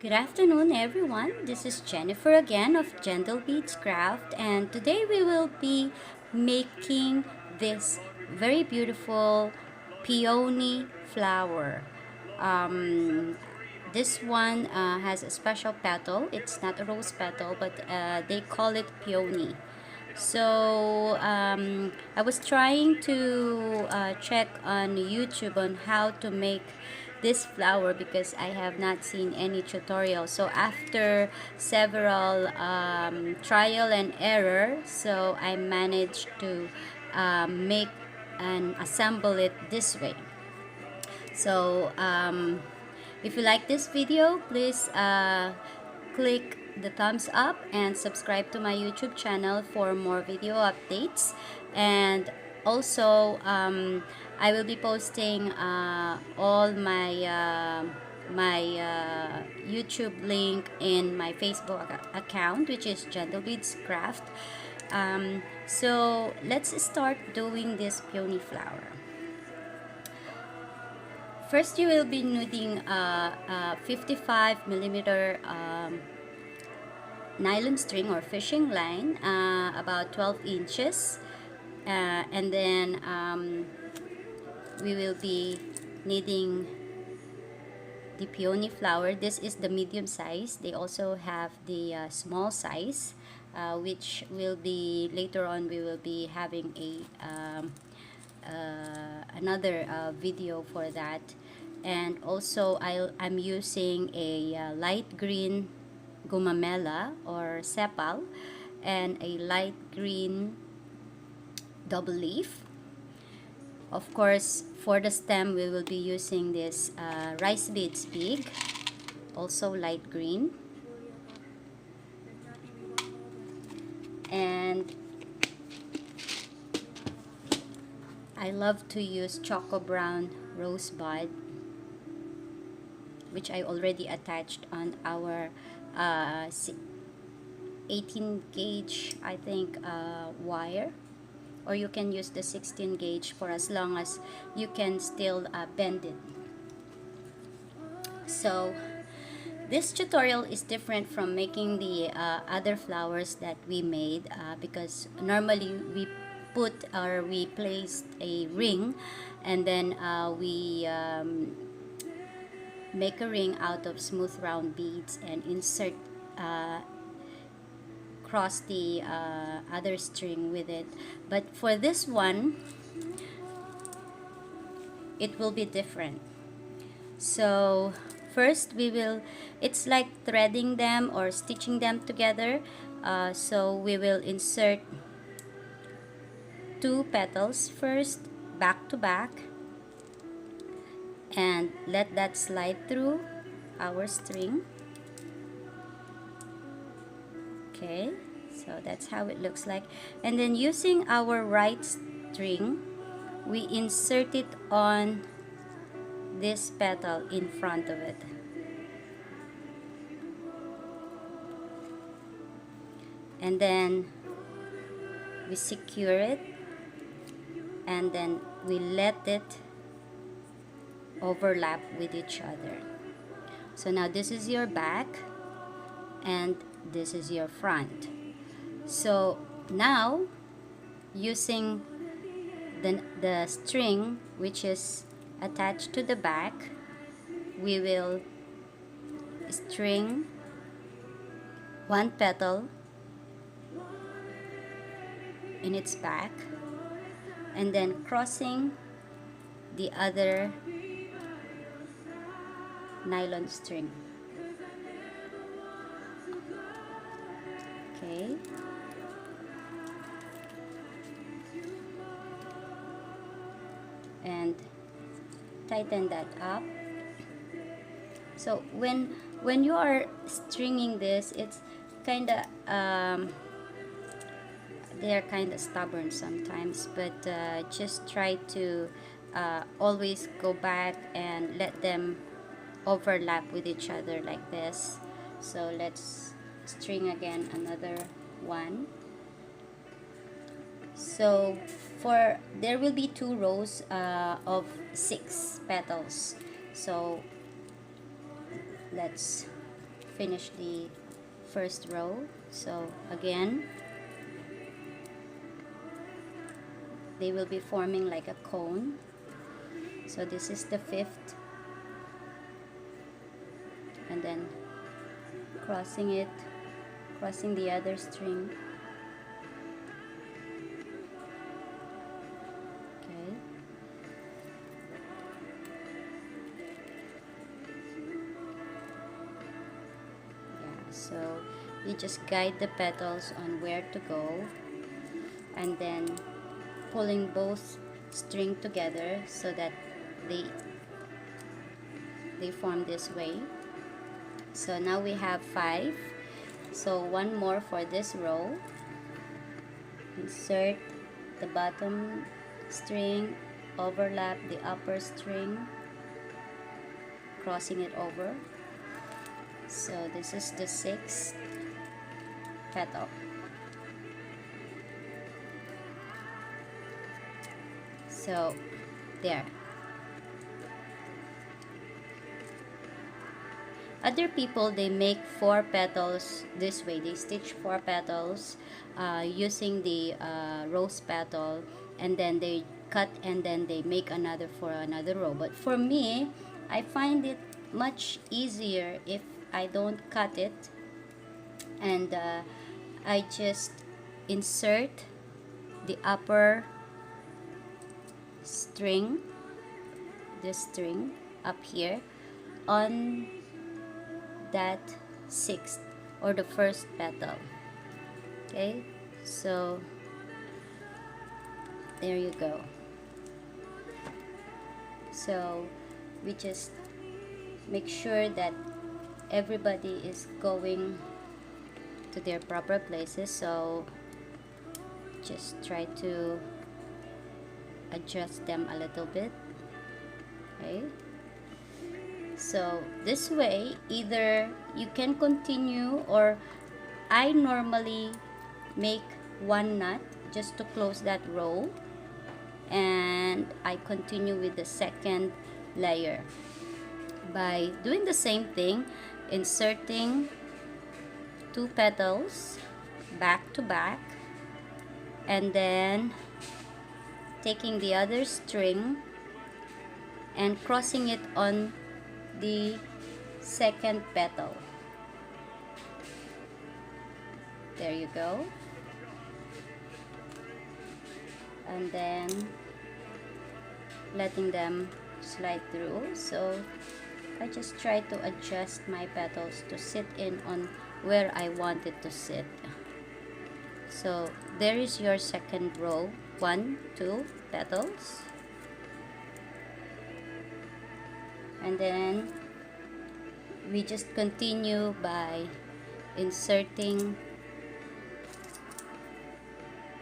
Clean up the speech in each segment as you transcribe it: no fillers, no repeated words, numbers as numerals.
Good afternoon, everyone. This is Jennifer again of Gentle Beads Craft, and today we will be making this very beautiful peony flower. Um, this one has a special petal. It's not a rose petal, but they call it peony. So I was trying to check on YouTube on how to make this flower because I have not seen any tutorial. So after several trial and error, so I managed to make and assemble it this way. So if you like this video, please click the thumbs up and subscribe to my YouTube channel for more video updates. And also I will be posting all my YouTube link in my Facebook account, which is Gentle Beads Craft. So let's start doing this peony flower. First, you will be needing a 55 millimeter nylon string or fishing line, about 12 inches, and then we will be needing the peony flower. This is the medium size. They also have the small size, which will be later on. We will be having a another video for that. And also I'm using a light green Gumamela or Sepal and a light green double leaf. Of course, for the stem we will be using this rice beads pig, also light green. And I love to use Choco brown rosebud, which I already attached on our 18 gauge, I think, wire, or you can use the 16 gauge for as long as you can still bend it. So this tutorial is different from making the other flowers that we made, because normally we put or we placed a ring, and then we make a ring out of smooth round beads and insert cross the other string with it. But for this one, it will be different. So first we will, it's like threading them or stitching them together. So we will insert 2 petals first, back to back, and let that slide through our string. Okay, so that's how it looks like. And then using our right string, we insert it on this petal in front of it. And then we secure it, and then we let it overlap with each other. So now this is your back and this is your front. So now using the string which is attached to the back, we will string one petal in its back and then crossing the other nylon string. Okay. And tighten that up. So when you are stringing this, it's kind of they're kind of stubborn sometimes, but just try to always go back and let them overlap with each other like this. So let's string again another one. So for there will be 2 rows of 6 petals. So let's finish the first row. So again, they will be forming like a cone. So this is the fifth, and then crossing it, crossing the other string. Okay. Yeah, so you just guide the petals on where to go, and then pulling both string together so that they form this way. So now we have 5. So one more for this row. Insert the bottom string, overlap the upper string, crossing it over. So this is the 6th petal. So there. Other people, they make 4 petals this way. They stitch 4 petals using the rose petal, and then they cut and then they make another for another row. But for me, I find it much easier if I don't cut it, and I just insert the upper string, this string up here, on that 6th or the first petal. Okay, so there you go. So we just make sure that everybody is going to their proper places. So just try to adjust them a little bit. Okay, so this way, either you can continue, or I normally make one knot just to close that row, and I continue with the second layer by doing the same thing, inserting 2 petals back to back, and then taking the other string and crossing it on the second petal. There you go. And then letting them slide through. So I just try to adjust my petals to sit in on where I want it to sit. So there is your second row. 1, 2 petals. And then we just continue by inserting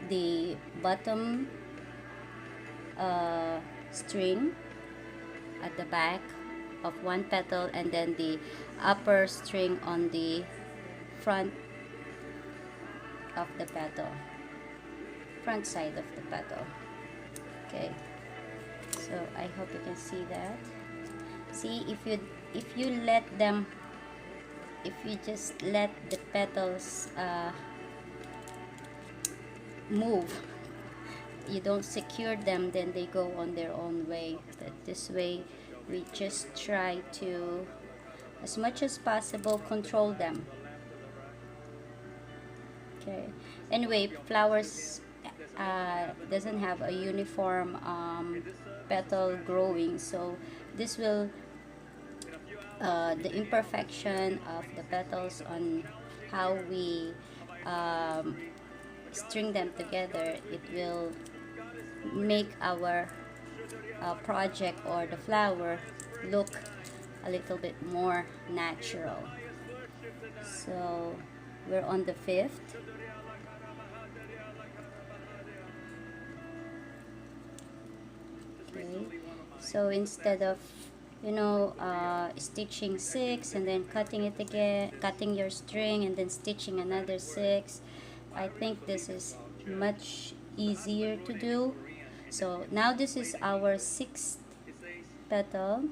the bottom string at the back of one petal, and then the upper string on the front of the petal, front side of the petal. Okay, so I hope you can see that. See, if you let them, if you just let the petals move, you don't secure them, then they go on their own way. But this way, we just try to, as much as possible, control them. Okay. Anyway, flowers doesn't have a uniform petal growing, so this will the imperfection of the petals on how we string them together, it will make our project or the flower look a little bit more natural. So we're on the 5th. Okay, so instead of, you know, stitching 6 and then cutting it again, cutting your string and then stitching another 6, I think this is much easier to do. So now this is our 6th petal.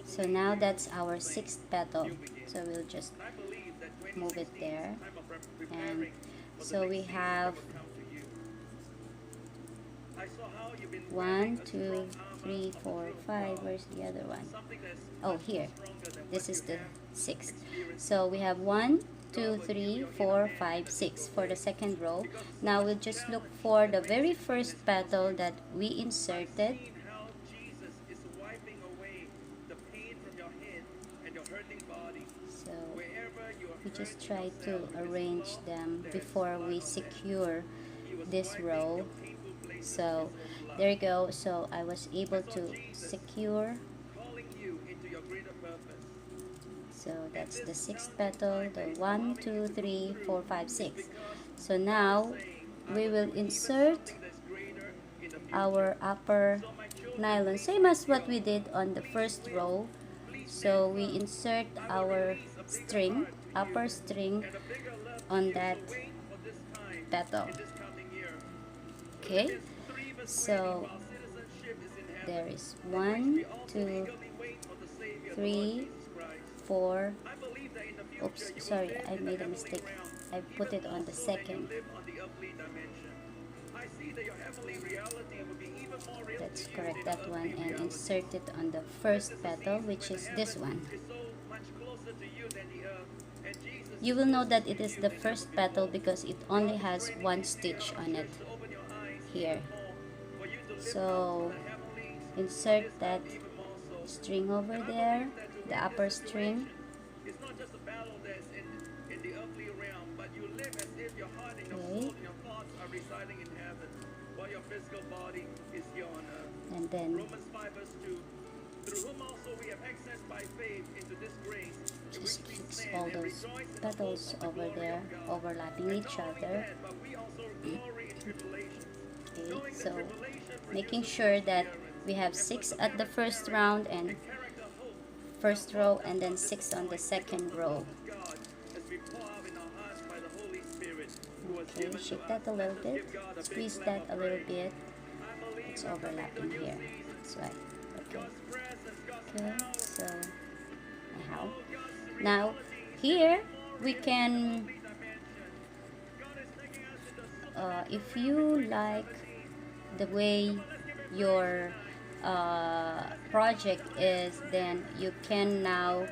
So now that's our sixth petal. So we'll just move it there. And so we have 1, 2, 3, 4, 5. Where's the other one? Oh, here. This is the sixth. So we have 1, 2, 3, 4, 5, 6 for the second row. Now we'll just look for the very first petal that we inserted. So we just try to arrange them before we secure this row. So there you go. So I was able to secure. So that's the sixth petal, the 1, 2, 3, 4, 5, 6. So now we will insert our upper nylon, same as what we did on the first row. So we insert our string, upper string, on that petal. Okay, so there is 1, 2, 3, 4. Oops, sorry, I made a mistake. I put it on the second. Let's correct that one and insert it on the first petal, which is this one. You will know that it is the first petal because it only has one stitch on it here. So insert that string over there, the upper string. Okay. And then just fix all those petals over there, overlapping each other. Okay, so making sure that we have 6 at the first round and first row, and then 6 on the second row. Okay, shake that a little bit, squeeze that a little bit. It's overlapping here. That's why. Okay. Okay, so now here we can, if you like the way your project is, then you can now,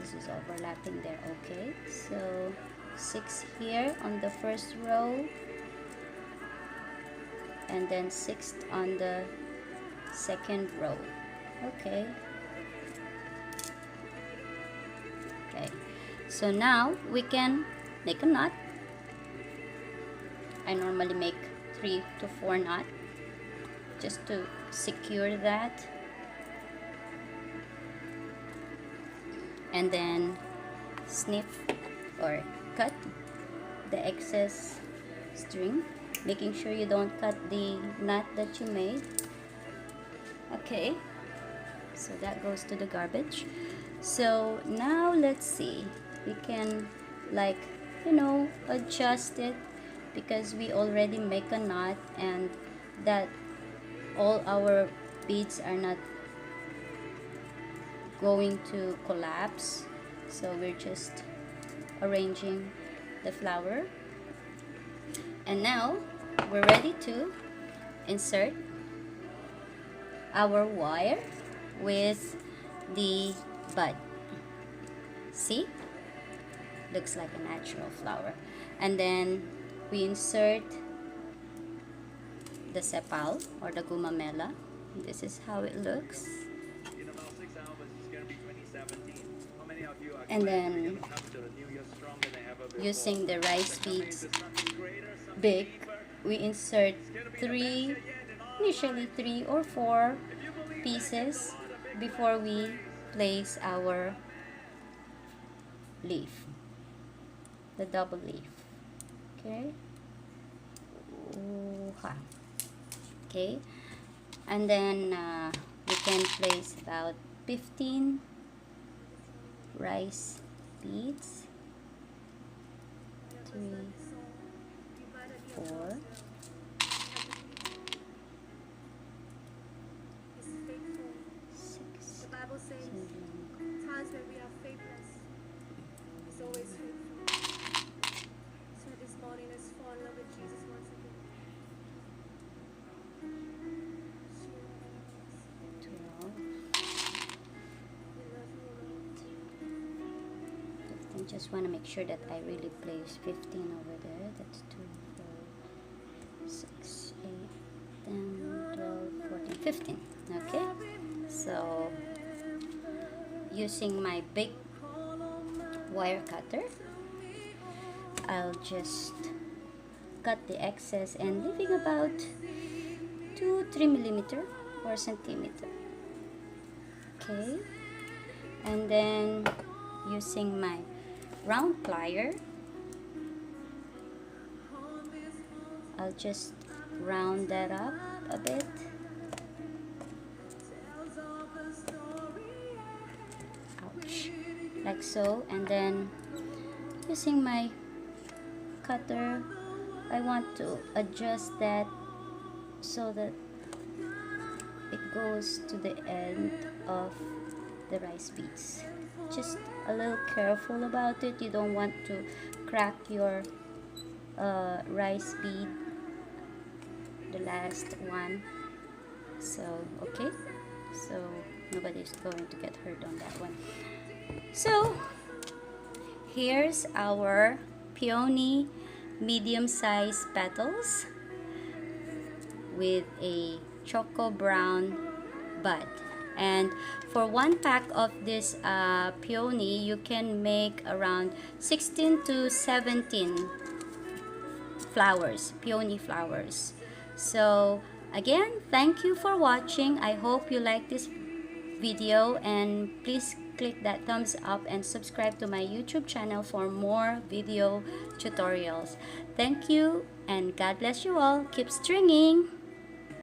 this is overlapping there. Okay, so 6 here on the first row, and then 6 on the second row. Okay. Okay, so now we can make a knot. I normally make 3 to 4 knots just to secure that, and then snip or cut the excess string, making sure you don't cut the knot that you made. Okay, so that goes to the garbage. So now let's see, we can, like, adjust it, because we already make a knot and that all our beads are not going to collapse. So we're just arranging the flower, and now we're ready to insert our wire with the bud. See, looks like a natural flower. And then we insert the sepal or the gumamela. This is how it looks. And then using the rice beads big, we insert usually 3 or 4 pieces before we place our leaf, the double leaf. Okay. Okay, and then we can place about 15 rice beads. 3, 4, I just want to make sure that I really place 15 over there. That's 2, 4, 6, 8, 10, 12, 14, 15. Okay, so using my big wire cutter, I'll just cut the excess and leaving about 2-3 millimeter or centimeter. Okay, and then using my round plier, I'll just round that up a bit. Ouch. Like so, and then using my cutter, I want to adjust that so that it goes to the end of the rice beads. Just a little careful about it. You don't want to crack your rice bead, the last one. So okay, so nobody's going to get hurt on that one. So here's our Peony medium-sized petals with a choco brown bud. And for 1 pack of this peony, you can make around 16 to 17 flowers, peony flowers. So again, thank you for watching. I hope you like this video, and please click that thumbs up and subscribe to my YouTube channel for more video tutorials. Thank you, and God bless you all. Keep stringing.